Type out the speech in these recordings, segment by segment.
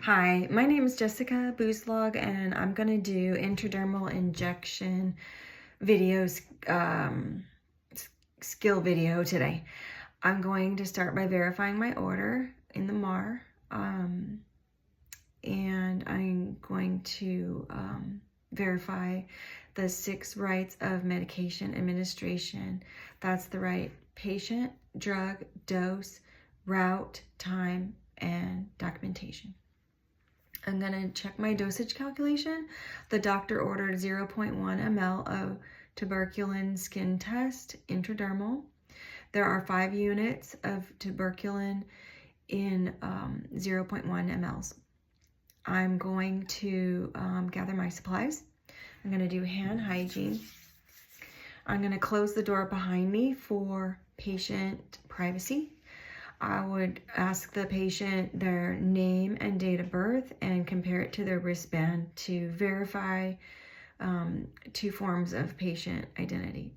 Hi, my name is Jessica Booslog, and I'm going to do intradermal injection videos, skill video today. I'm going to start by verifying my order in the MAR, and I'm going to verify the 6 rights of medication administration. That's the right patient, drug, dose, route, time, and documentation. I'm going to check my dosage calculation. The doctor ordered 0.1 ml of tuberculin skin test, intradermal. There are 5 units of tuberculin in 0.1 mLs. I'm going to gather my supplies. I'm going to do hand hygiene. I'm going to close the door behind me for patient privacy. I would ask the patient their name and date of birth and compare it to their wristband to verify 2 forms of patient identity.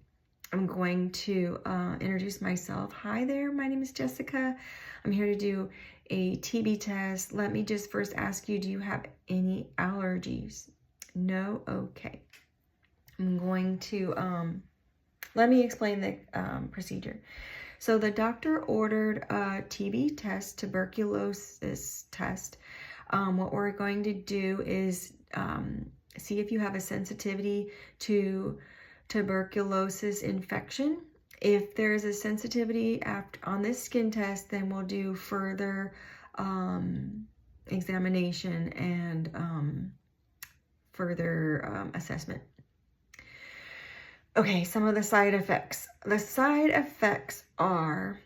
I'm going to introduce myself. Hi there, my name is Jessica. I'm here to do a TB test. Let me just first ask you, do you have any allergies? No? Okay. I'm going to, let me explain the procedure. So the doctor ordered a TB test, tuberculosis test. What we're going to do is see if you have a sensitivity to tuberculosis infection. If there's a sensitivity on this skin test, then we'll do further examination and further assessment. Okay, some of the side effects. The side effects are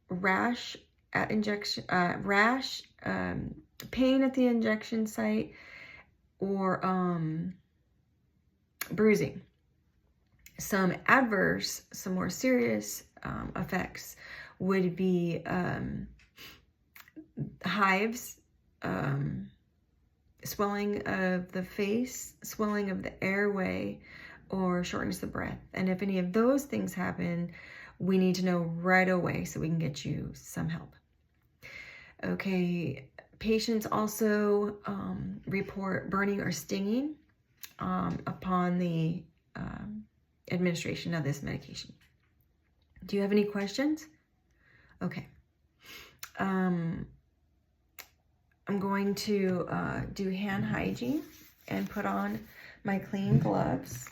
rash at injection, pain at the injection site, or bruising. Some more serious effects would be hives, swelling of the face, swelling of the airway, or shortness of breath. And if any of those things happen, we need to know right away so we can get you some help. Okay, patients also report burning or stinging upon the administration of this medication. Do you have any questions? Okay. I'm going to do hand hygiene and put on my clean gloves.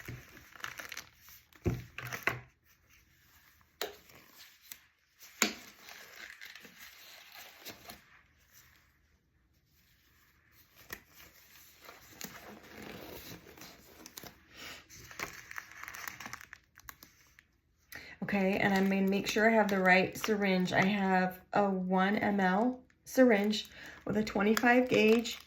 Okay, and I'm going to make sure I have the right syringe. I have a 1 ml syringe with a 25 gauge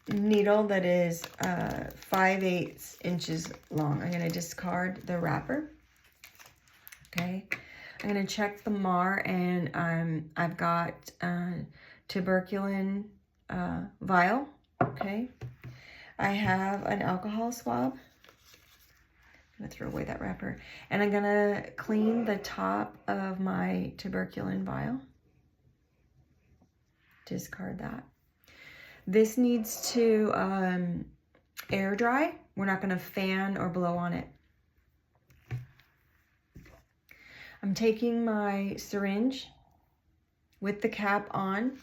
needle that is 5/8 inches long. I'm going to discard the wrapper. Okay, I'm going to check the MAR, and I've got tuberculin vial. Okay, I have an alcohol swab. I'm going to throw away that wrapper. And I'm going to clean the top of my tuberculin vial. Discard that. This needs to air dry. We're not going to fan or blow on it. I'm taking my syringe with the cap on.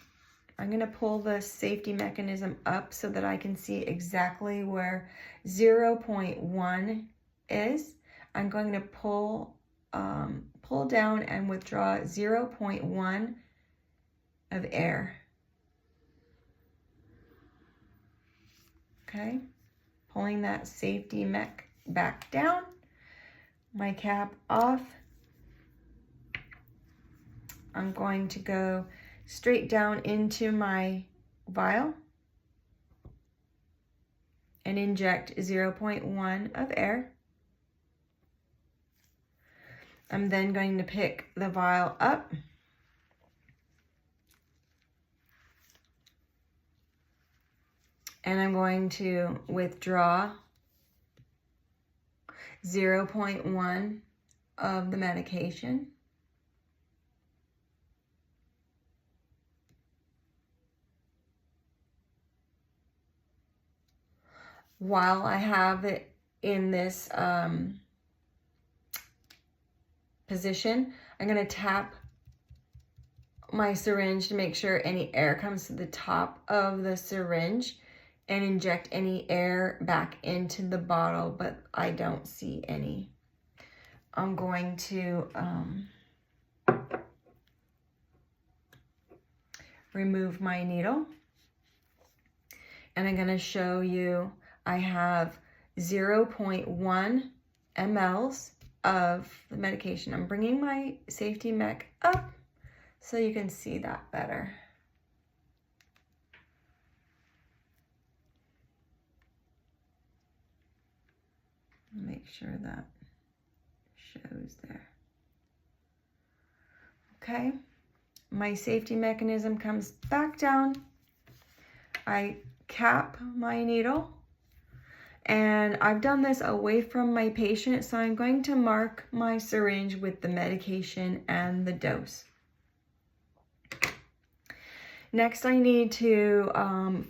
I'm going to pull the safety mechanism up so that I can see exactly where 0.1 is. I'm going to pull down and withdraw 0.1 of air. Okay, pulling that safety mech back down, my cap off. I'm going to go straight down into my vial and inject 0.1 of air. I'm then going to pick the vial up and I'm going to withdraw 0.1 of the medication. while I have it in this position, I'm going to tap my syringe to make sure any air comes to the top of the syringe and inject any air back into the bottle, but I don't see any. I'm going to remove my needle, and I'm going to show you I have 0.1 mLs of the medication. I'm bringing my safety mech up so you can see that better. Make sure that shows there. Okay, my safety mechanism comes back down. I cap my needle, and I've done this away from my patient, so I'm going to mark my syringe with the medication and the dose. Next, I need to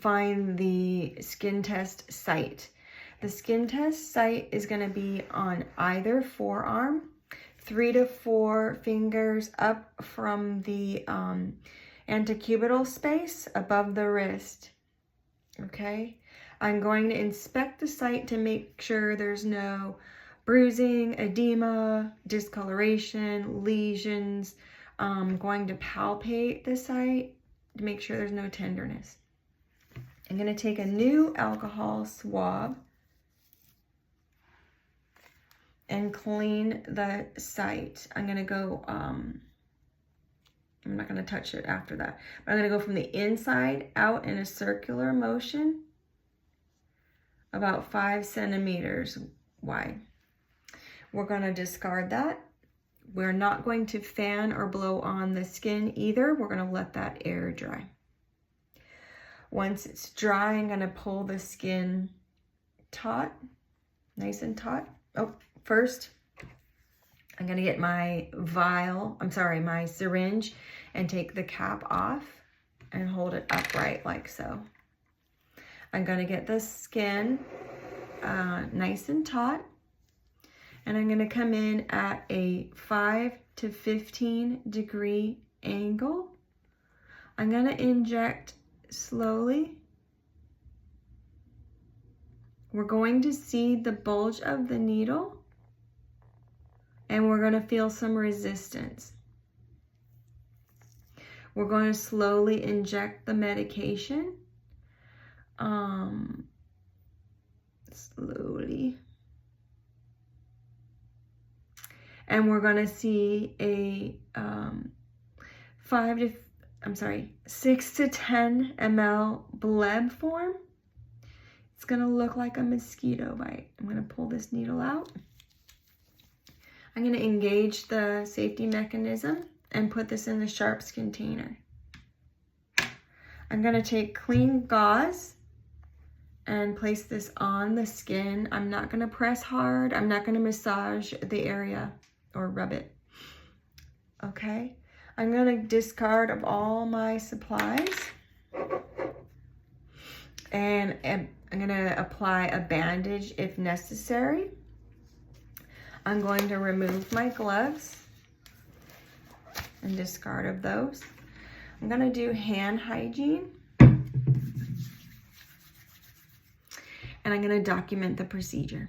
find the skin test site. The skin test site is going to be on either forearm, 3 to 4 fingers up from the antecubital space above the wrist. Okay, I'm going to inspect the site to make sure there's no bruising, edema, discoloration, lesions. I'm going to palpate the site to make sure there's no tenderness. I'm going to take a new alcohol swab and clean the site. I'm going to go, I'm not going to touch it after that, but I'm going to go from the inside out in a circular motion about 5 centimeters wide. We're going to discard that. We're not going to fan or blow on the skin either. We're going to let that air dry. Once it's dry, I'm going to pull the skin taut, nice and taut. Oh, first, I'm going to get my my syringe and take the cap off and hold it upright like so. I'm going to get the skin nice and taut, and I'm going to come in at a 5 to 15 degree angle. I'm going to inject slowly. We're going to see the bulge of the needle, and we're going to feel some resistance. We're going to slowly inject the medication. Slowly. And we're going to see a 6 to 10 ml bleb form. It's going to look like a mosquito bite. I'm going to pull this needle out. I'm going to engage the safety mechanism and put this in the sharps container. I'm going to take clean gauze and place this on the skin. I'm not going to press hard. I'm not going to massage the area or rub it. Okay, I'm going to discard of all my supplies, and I'm going to apply a bandage if necessary. I'm going to remove my gloves and discard of those. I'm going to do hand hygiene, and I'm going to document the procedure.